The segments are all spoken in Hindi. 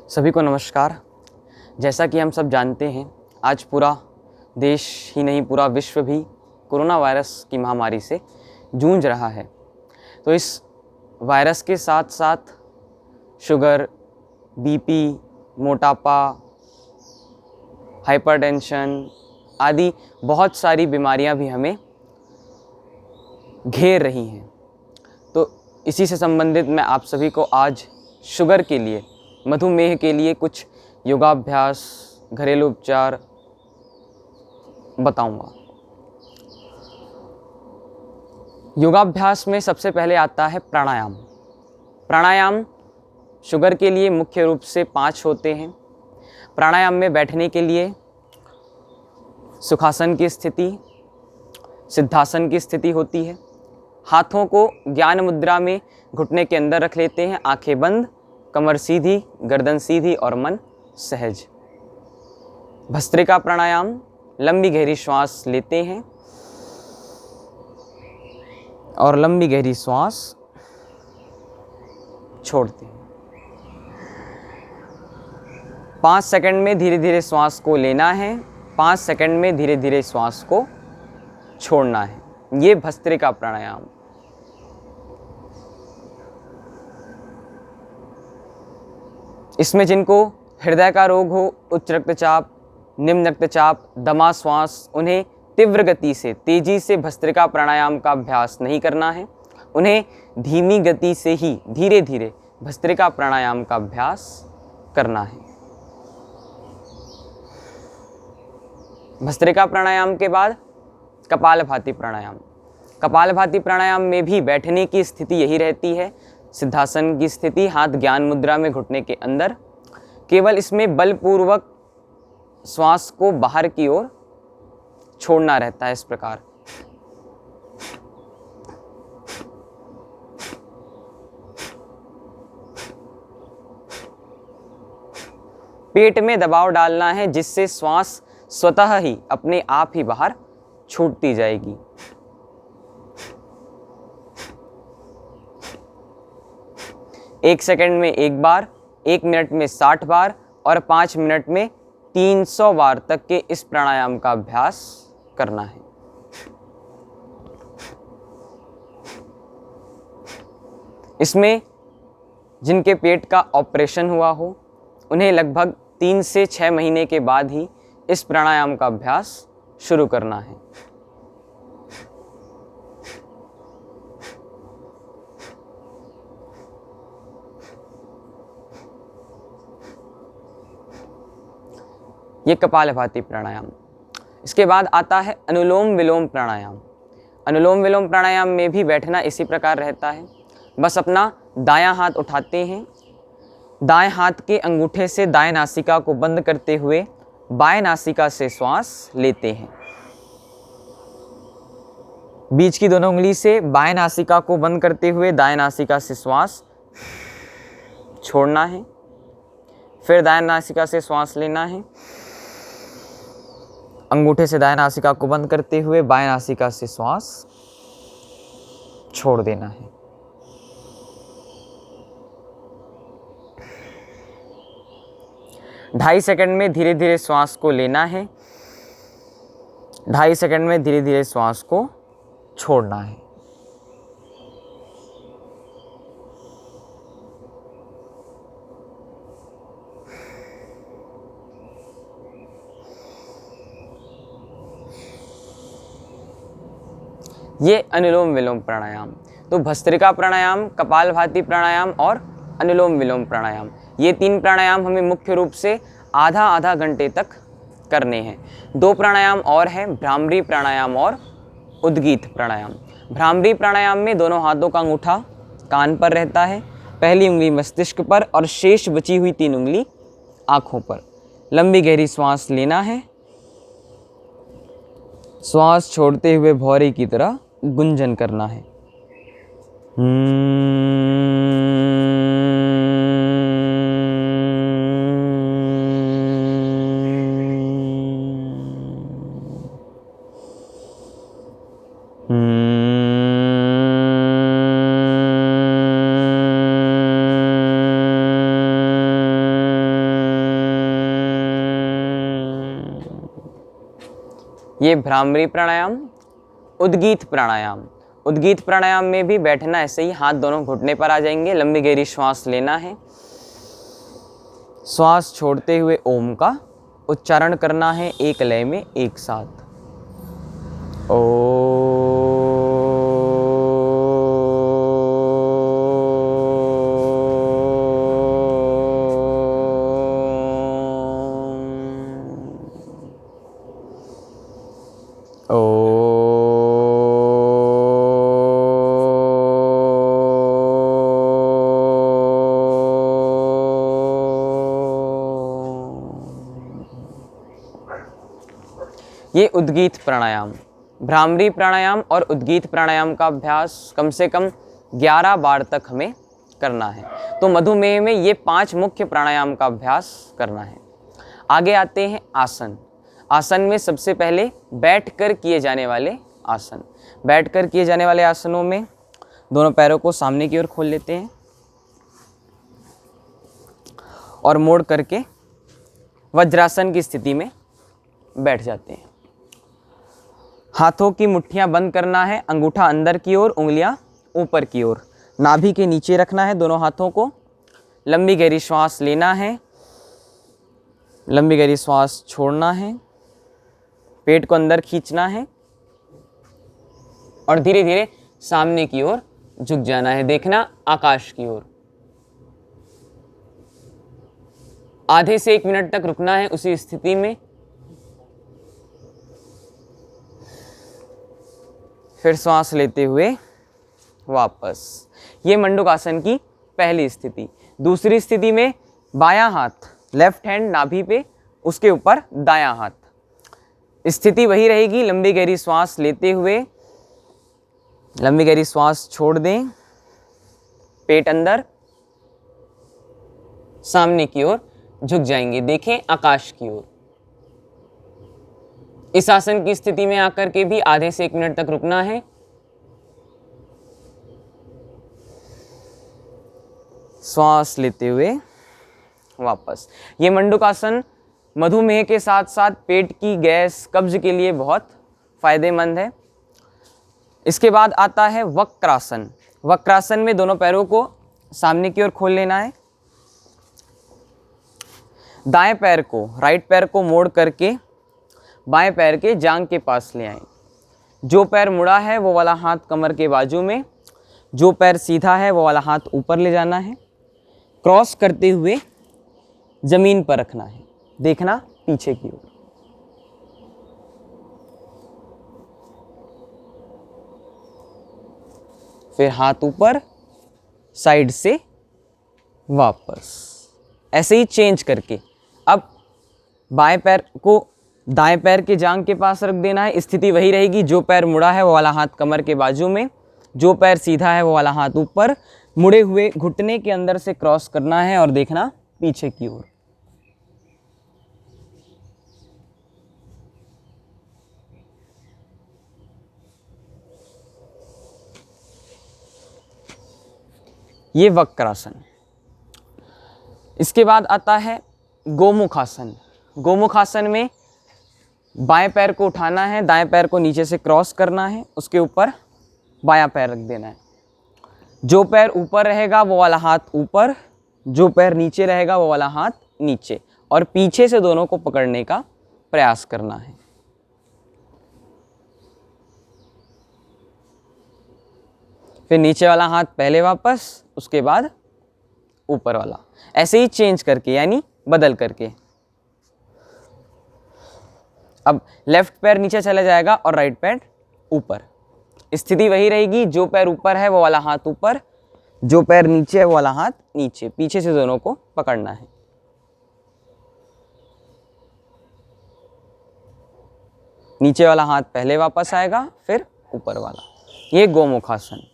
सभी को नमस्कार। जैसा कि हम सब जानते हैं, आज पूरा देश ही नहीं पूरा विश्व भी कोरोना वायरस की महामारी से जूझ रहा है। तो इस वायरस के साथ साथ शुगर, बीपी, मोटापा, हाइपरटेंशन आदि बहुत सारी बीमारियां भी हमें घेर रही हैं। तो इसी से संबंधित मैं आप सभी को आज शुगर के लिए, मधुमेह के लिए कुछ योगाभ्यास, घरेलू उपचार बताऊंगा। योगाभ्यास में सबसे पहले आता है प्राणायाम। प्राणायाम शुगर के लिए मुख्य रूप से 5 होते हैं। प्राणायाम में बैठने के लिए सुखासन की स्थिति, सिद्धासन की स्थिति होती है। हाथों को ज्ञान मुद्रा में घुटने के अंदर रख लेते हैं, आंखें बंद, कमर सीधी, गर्दन सीधी और मन सहज। भस्त्रिका प्राणायाम, लंबी गहरी श्वास लेते हैं और लंबी गहरी श्वास छोड़ते हैं। 5 सेकंड में धीरे धीरे श्वास को लेना है, 5 सेकंड में धीरे धीरे श्वास को छोड़ना है। ये भस्त्रिका प्राणायाम। इसमें जिनको हृदय का रोग हो, उच्च रक्तचाप, निम्न रक्तचाप, दमा, श्वास, उन्हें तीव्र गति से, तेजी से भस्त्रिका प्राणायाम का अभ्यास नहीं करना है। उन्हें धीमी गति से ही धीरे धीरे भस्त्रिका प्राणायाम का अभ्यास करना है। भस्त्रिका प्राणायाम के बाद कपालभाति प्राणायाम। कपालभाति प्राणायाम में भी बैठने की स्थिति यही रहती है, सिद्धासन की स्थिति, हाथ ज्ञान मुद्रा में घुटने के अंदर। केवल इसमें बलपूर्वक श्वास को बाहर की ओर छोड़ना रहता है। इस प्रकार पेट में दबाव डालना है, जिससे श्वास स्वतः ही अपने आप ही बाहर छूटती जाएगी। एक सेकंड में 1 बार, 1 मिनट में 60 बार और 5 मिनट में 300 बार तक के इस प्राणायाम का अभ्यास करना है। इसमें जिनके पेट का ऑपरेशन हुआ हो, उन्हें लगभग 3 से 6 महीने के बाद ही इस प्राणायाम का अभ्यास शुरू करना है। ये कपालभाति प्राणायाम। इसके बाद आता है अनुलोम विलोम प्राणायाम। अनुलोम विलोम प्राणायाम में भी बैठना इसी प्रकार रहता है। बस अपना दायां हाथ उठाते हैं, दाएं हाथ के अंगूठे से दाएं नासिका को बंद करते हुए बाएं नासिका से श्वास लेते हैं। बीच की दोनों उंगली से बाएं नासिका को बंद करते हुए दाएं नासिका से श्वास छोड़ना है। फिर दाएं नासिका से श्वास लेना है, अंगूठे से दाएं नासिका को बंद करते हुए बाएं नासिका से श्वास छोड़ देना है। ढाई सेकंड में धीरे धीरे श्वास को लेना है, 2.5 सेकंड में धीरे धीरे श्वास को छोड़ना है। ये अनुलोम विलोम प्राणायाम। तो भस्त्रिका प्राणायाम, कपालभाति प्राणायाम और अनुलोम विलोम प्राणायाम, ये 3 प्राणायाम हमें मुख्य रूप से आधा घंटे तक करने हैं। 2 प्राणायाम और हैं, भ्रामरी प्राणायाम और उद्गीत प्राणायाम। भ्रामरी प्राणायाम में दोनों हाथों का अंगूठा कान पर रहता है, पहली उंगली मस्तिष्क पर और शेष बची हुई 3 उंगली आँखों पर। लंबी गहरी श्वास लेना है, श्वास छोड़ते हुए भौरे की तरह गुंजन करना है। ये भ्रामरी प्राणायाम, उद्गीत प्राणायाम। उद्गीत प्राणायाम में भी बैठना ऐसे ही, हाथ दोनों घुटने पर आ जाएंगे, लंबी गहरी श्वास लेना है, श्वास छोड़ते हुए ओम का उच्चारण करना है एक लय में एक साथ। ओ ये उद्गीत प्राणायाम। भ्रामरी प्राणायाम और उद्गीत प्राणायाम का अभ्यास कम से कम 11 बार तक हमें करना है। तो मधुमेह में ये 5 मुख्य प्राणायाम का अभ्यास करना है। आगे आते हैं आसन। आसन में सबसे पहले बैठकर किए जाने वाले आसन। बैठकर किए जाने वाले आसनों में दोनों पैरों को सामने की ओर खोल लेते हैं और मोड़ करके वज्रासन की स्थिति में बैठ जाते हैं। हाथों की मुट्ठियां बंद करना है, अंगूठा अंदर की ओर, उंगलियां ऊपर की ओर, नाभि के नीचे रखना है दोनों हाथों को। लंबी गहरी श्वास लेना है, लंबी गहरी श्वास छोड़ना है, पेट को अंदर खींचना है और धीरे धीरे सामने की ओर झुक जाना है, देखना आकाश की ओर। आधे से 1 मिनट तक रुकना है उसी स्थिति में। फिर श्वास लेते हुए वापस। ये मंडूकासन की पहली स्थिति। दूसरी स्थिति में बायां हाथ लेफ्ट हैंड नाभि पे, उसके ऊपर दायां हाथ। स्थिति वही रहेगी, लंबी गहरी श्वास लेते हुए लंबी गहरी श्वास छोड़ दें, पेट अंदर, सामने की ओर झुक जाएंगे, देखें आकाश की ओर। इस आसन की स्थिति में आकर के भी आधे से 1 मिनट तक रुकना है। श्वास लेते हुए वापस। ये मंडूकासन मधुमेह के साथ साथ पेट की गैस, कब्ज के लिए बहुत फायदेमंद है। इसके बाद आता है वक्रासन। वक्रासन में दोनों पैरों को सामने की ओर खोल लेना है। दाएं पैर को, राइट पैर को मोड़ करके बाएं पैर के जांघ के पास ले आएं। जो पैर मुड़ा है वो वाला हाथ कमर के बाजू में, जो पैर सीधा है वो वाला हाथ ऊपर ले जाना है। क्रॉस करते हुए जमीन पर रखना है, देखना पीछे की ओर। फिर हाथ ऊपर, साइड से वापस, ऐसे ही चेंज करके। अब बाएं पैर को दाएं पैर के जांघ के पास रख देना है। स्थिति वही रहेगी, जो पैर मुड़ा है वो वाला हाथ कमर के बाजू में, जो पैर सीधा है वो वाला हाथ ऊपर, मुड़े हुए घुटने के अंदर से क्रॉस करना है और देखना पीछे की ओर। ये वक्रासन। इसके बाद आता है गोमुखासन। गोमुखासन में बाएं पैर को उठाना है, दाएं पैर को नीचे से क्रॉस करना है, उसके ऊपर बायां पैर रख देना है। जो पैर ऊपर रहेगा वो वाला हाथ ऊपर, जो पैर नीचे रहेगा वो वाला हाथ नीचे, और पीछे से दोनों को पकड़ने का प्रयास करना है। फिर नीचे वाला हाथ पहले वापस, उसके बाद ऊपर वाला, ऐसे ही चेंज करके, यानी बदल करके। अब लेफ्ट पैर नीचे चला जाएगा और राइट पैर ऊपर। स्थिति वही रहेगी, जो पैर ऊपर है वो वाला हाथ ऊपर, जो पैर नीचे है वो वाला हाथ नीचे, पीछे से दोनों को पकड़ना है। नीचे वाला हाथ पहले वापस आएगा, फिर ऊपर वाला। ये गोमुखासन।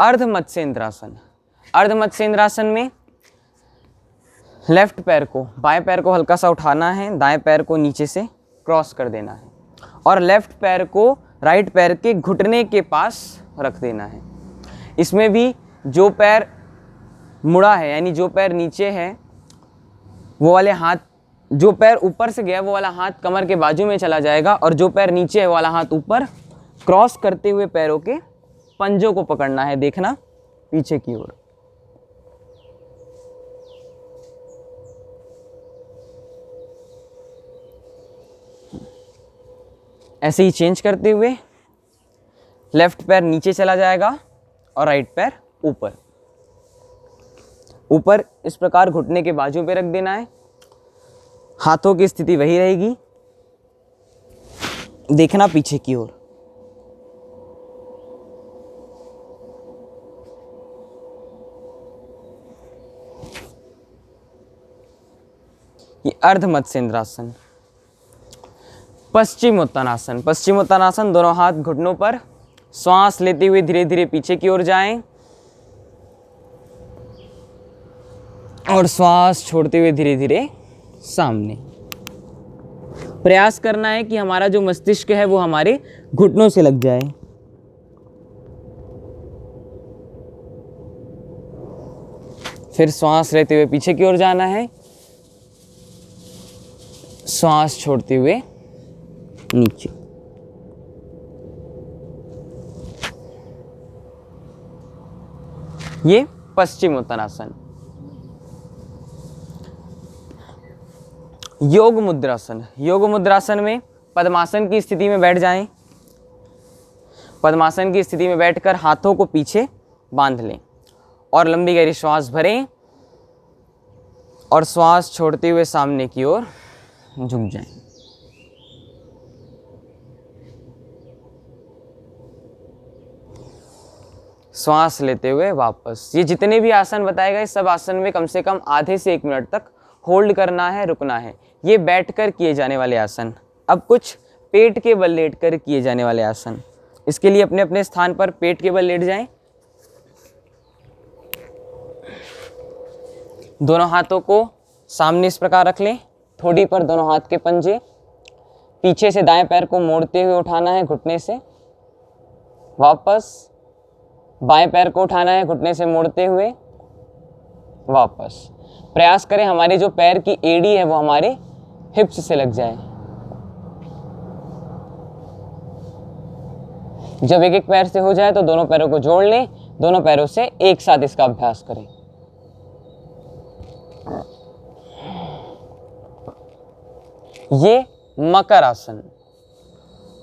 अर्ध मत्स्येंद्रासन। अर्ध मत्स्येंद्रासन में लेफ्ट पैर को, बाएं पैर को हल्का सा उठाना है, दाएं पैर को नीचे से क्रॉस कर देना है और लेफ्ट पैर को राइट पैर के घुटने के पास रख देना है। इसमें भी जो पैर मुड़ा है, यानी जो पैर नीचे है वो वाले हाथ जो पैर ऊपर से गया वो वाला हाथ कमर के बाजू में चला जाएगा और जो पैर नीचे है वो वाला हाथ ऊपर क्रॉस करते हुए पैरों के पंजों को पकड़ना है, देखना पीछे की ओर। ऐसे ही चेंज करते हुए लेफ्ट पैर नीचे चला जाएगा और राइट पैर ऊपर। ऊपर इस प्रकार घुटने के बाजू पे रख देना है, हाथों की स्थिति वही रहेगी, देखना पीछे की ओर। ये अर्ध मत्स्येंद्रासन। पश्चिमोत्तानासन। पश्चिमोत्तानासन, दोनों हाथ घुटनों पर, श्वास लेते हुए धीरे धीरे पीछे की ओर जाएं और श्वास छोड़ते हुए धीरे धीरे सामने। प्रयास करना है कि हमारा जो मस्तिष्क है वो हमारे घुटनों से लग जाए। फिर श्वास लेते हुए पीछे की ओर जाना है, श्वास छोड़ते हुए नीचे। ये पश्चिमोत्तानासन। योग मुद्रासन। योग मुद्रासन में पद्मासन की स्थिति में बैठ जाएं। पद्मासन की स्थिति में बैठकर हाथों को पीछे बांध लें और लंबी गहरी श्वास भरें और श्वास छोड़ते हुए सामने की ओर झुक जाएं। श्वास लेते हुए वापस। ये जितने भी आसन बताए गए सब आसन में कम से कम आधे से 1 मिनट तक होल्ड करना है, रुकना है। ये बैठकर किए जाने वाले आसन। अब कुछ पेट के बल लेटकर किए जाने वाले आसन। इसके लिए अपने अपने स्थान पर पेट के बल लेट जाएं। दोनों हाथों को सामने इस प्रकार रख लें, थोड़ी पर दोनों हाथ के पंजे। पीछे से दाएं पैर को मोड़ते हुए उठाना है घुटने से, वापस। बाएं पैर को उठाना है घुटने से मोड़ते हुए, वापस। प्रयास करें हमारे जो पैर की एड़ी है वो हमारे हिप्स से लग जाए। जब एक एक पैर से हो जाए तो दोनों पैरों को जोड़ लें, दोनों पैरों से एक साथ इसका अभ्यास करें। ये मकर आसन।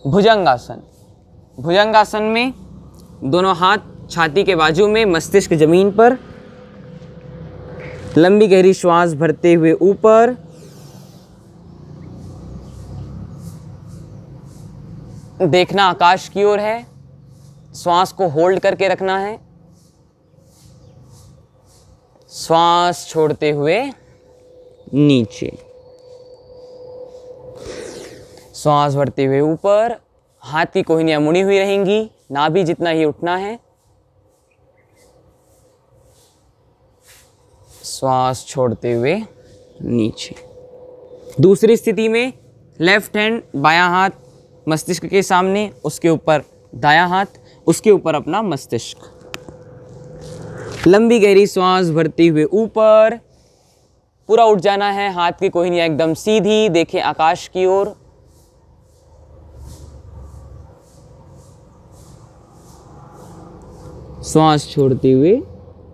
भुजंगासन। भुजंगासन में दोनों हाथ छाती के बाजू में, मस्तिष्क जमीन पर, लंबी गहरी श्वास भरते हुए ऊपर, देखना आकाश की ओर है, श्वास को होल्ड करके रखना है, श्वास छोड़ते हुए नीचे, श्वास भरते हुए ऊपर। हाथ की कोहनियां मुड़ी हुई रहेंगी, नाभि जितना ही उठना है, श्वास छोड़ते हुए नीचे। दूसरी स्थिति में लेफ्ट हैंड, बायां हाथ मस्तिष्क के सामने, उसके ऊपर दायां हाथ, उसके ऊपर अपना मस्तिष्क। लंबी गहरी श्वास भरते हुए ऊपर, पूरा उठ जाना है, हाथ की कोहनियां एकदम सीधी, देखें आकाश की ओर। श्वास छोड़ते हुए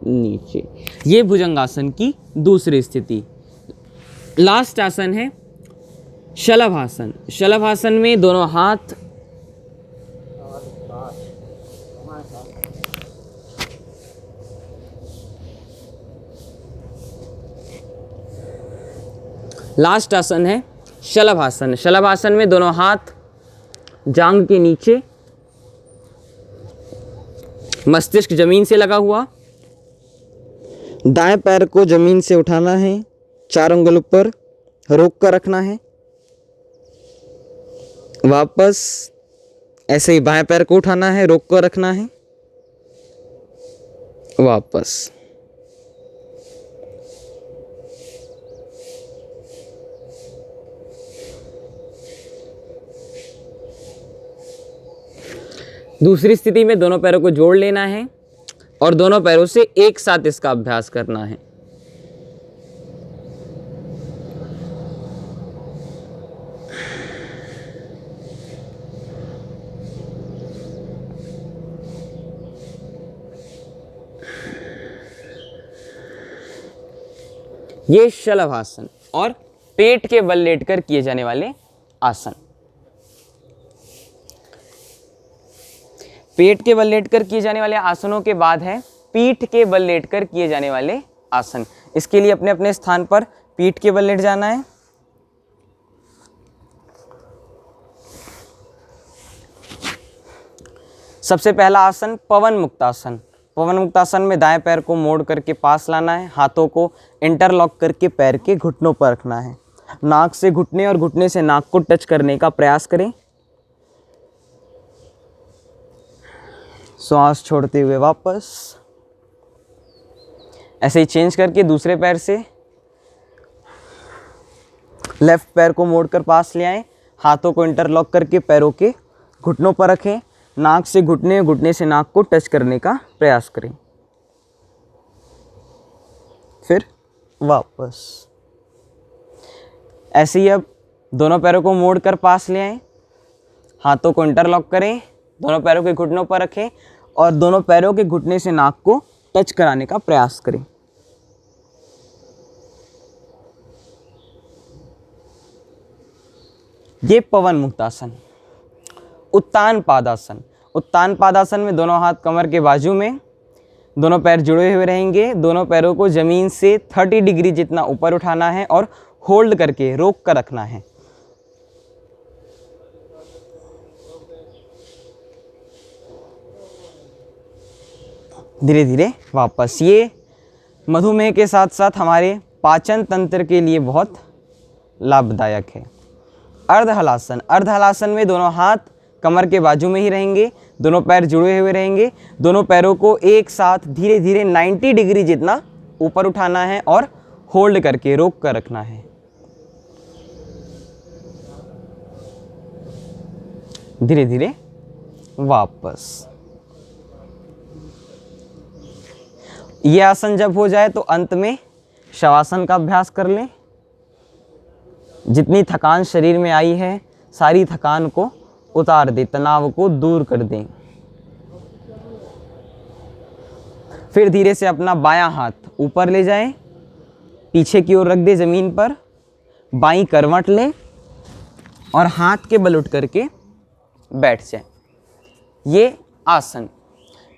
नीचे। ये भुजंगासन की दूसरी स्थिति। लास्ट आसन है शलभासन। शलभासन में दोनों हाथ लास्ट आसन है शलभासन। शलभासन में दोनों हाथ जांघ के नीचे, मस्तिष्क जमीन से लगा हुआ, दाएं पैर को जमीन से उठाना है, 4 उंगल ऊपर रोक कर रखना है, वापस। ऐसे ही बाएं पैर को उठाना है, रोक कर रखना है, वापस। दूसरी स्थिति में दोनों पैरों को जोड़ लेना है और दोनों पैरों से एक साथ इसका अभ्यास करना है। ये शलभासन और पेट के बल लेटकर किए जाने वाले आसन। पेट के बल लेटकर किए जाने वाले आसनों के बाद है पीठ के बल लेटकर किए जाने वाले आसन। इसके लिए अपने अपने स्थान पर पीठ के बल लेट जाना है। सबसे पहला आसन पवन मुक्तासन। पवन मुक्तासन में दाएं पैर को मोड़ करके पास लाना है, हाथों को इंटरलॉक करके पैर के घुटनों पर रखना है, नाक से घुटने और घुटने से नाक को टच करने का प्रयास करें। श्वास छोड़ते हुए वापस, ऐसे ही चेंज करके दूसरे पैर से लेफ्ट पैर को मोड़कर पास ले आएं, हाथों को इंटरलॉक करके पैरों के घुटनों पर रखें, नाक से घुटने, घुटने से नाक को टच करने का प्रयास करें। फिर वापस ऐसे ही अब दोनों पैरों को मोड़कर पास ले आएं, हाथों को इंटरलॉक करें, दोनों पैरों के घुटनों पर रखें और दोनों पैरों के घुटने से नाक को टच कराने का प्रयास करें। ये पवन मुक्तासन। उत्तान पादासन। उत्तान पादासन में दोनों हाथ कमर के बाजू में, दोनों पैर जुड़े हुए रहेंगे। दोनों पैरों को जमीन से 30 डिग्री जितना ऊपर उठाना है और होल्ड करके रोक कर रखना है। धीरे धीरे वापस। ये मधुमेह के साथ साथ हमारे पाचन तंत्र के लिए बहुत लाभदायक है। अर्धहलासन। अर्धहलासन में दोनों हाथ कमर के बाजू में ही रहेंगे, दोनों पैर जुड़े हुए रहेंगे। दोनों पैरों को एक साथ धीरे धीरे 90 डिग्री जितना ऊपर उठाना है और होल्ड करके रोक कर रखना है। धीरे धीरे वापस। यह आसन जब हो जाए तो अंत में शवासन का अभ्यास कर लें। जितनी थकान शरीर में आई है सारी थकान को उतार दें, तनाव को दूर कर दें। फिर धीरे से अपना बायां हाथ ऊपर ले जाएं, पीछे की ओर रख दें ज़मीन पर, बाईं करवट लें और हाथ के बल उठ करके बैठ जाएं। ये आसन,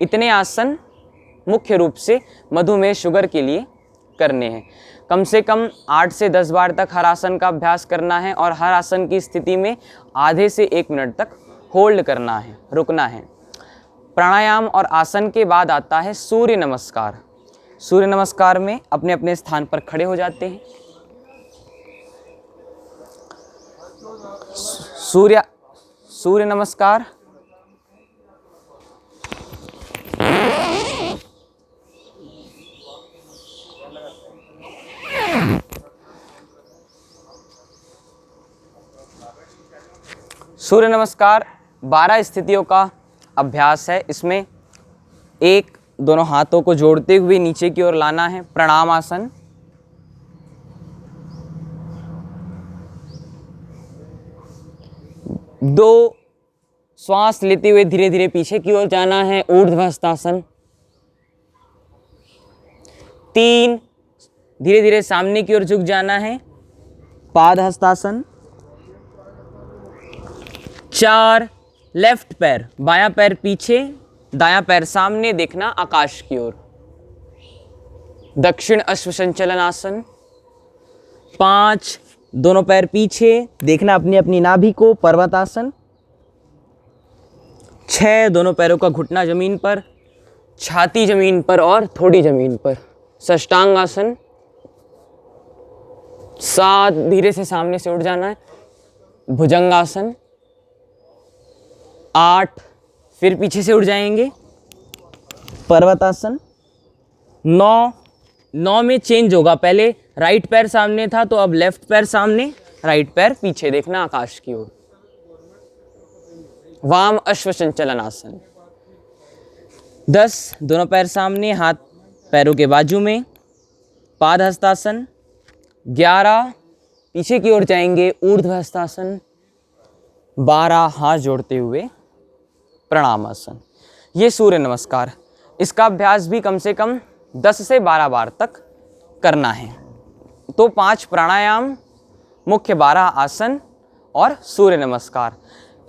इतने आसन मुख्य रूप से मधुमेह शुगर के लिए करने हैं। कम से कम 8 से 10 बार तक हर आसन का अभ्यास करना है और हर आसन की स्थिति में आधे से 1 मिनट तक होल्ड करना है, रुकना है। प्राणायाम और आसन के बाद आता है सूर्य नमस्कार। सूर्य नमस्कार में अपने अपने स्थान पर खड़े हो जाते हैं। सूर्य नमस्कार। सूर्य नमस्कार 12 स्थितियों का अभ्यास है। इसमें एक, दोनों हाथों को जोड़ते हुए नीचे की ओर लाना है, प्रणाम आसन। दो, श्वास लेते हुए धीरे धीरे पीछे की ओर जाना है, ऊर्ध्वहस्तासन। 3, धीरे धीरे सामने की ओर झुक जाना है, पादहस्तासन। 4, लेफ्ट पैर, बायां पैर पीछे, दायां पैर सामने, देखना आकाश की ओर, दक्षिण अश्व संचलन आसन। 5, दोनों पैर पीछे, देखना अपनी अपनी नाभि को, पर्वतासन। 6, दोनों पैरों का घुटना जमीन पर, छाती जमीन पर और थोड़ी जमीन पर, साष्टांग आसन। 7, धीरे से सामने से उठ जाना है, भुजंगासन। 8, फिर पीछे से उठ जाएंगे, पर्वतासन। 9 में चेंज होगा, पहले राइट पैर सामने था तो अब लेफ्ट पैर सामने, राइट पैर पीछे, देखना आकाश की ओर, वाम अश्व संचलन आसन। 10, दोनों पैर सामने, हाथ पैरों के बाजू में, पादहस्तासन। 11, पीछे की ओर जाएंगे, ऊर्ध्वहस्तासन। 12, हाथ जोड़ते हुए प्रणाम आसन। ये सूर्य नमस्कार, इसका अभ्यास भी कम से कम 10 से 12 बार तक करना है। तो 5 प्राणायाम, मुख्य 12 आसन और सूर्य नमस्कार,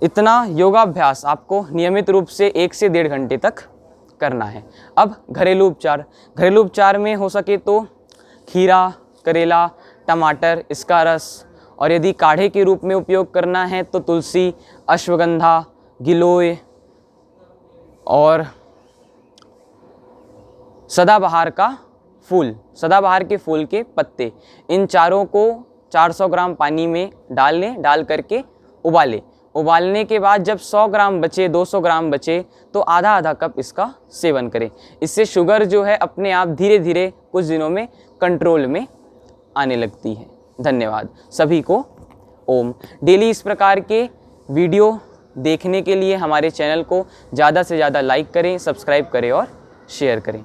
इतना योगाभ्यास आपको नियमित रूप से 1 से 1.5 घंटे तक करना है। अब घरेलू उपचार में हो सके तो खीरा, करेला, टमाटर, इसका रस, और यदि काढ़े के रूप में उपयोग करना है तो तुलसी, अश्वगंधा, गिलोय और सदाबहार के फूल के पत्ते, इन चारों को 400 ग्राम पानी में डाल लें। डाल करके उबालने के बाद जब 100 ग्राम बचे, 200 ग्राम बचे तो आधा कप इसका सेवन करें। इससे शुगर जो है अपने आप धीरे धीरे कुछ दिनों में कंट्रोल में आने लगती है। धन्यवाद सभी को। ओम। डेली इस प्रकार के वीडियो देखने के लिए हमारे चैनल को ज़्यादा से ज़्यादा लाइक करें, सब्सक्राइब करें और शेयर करें।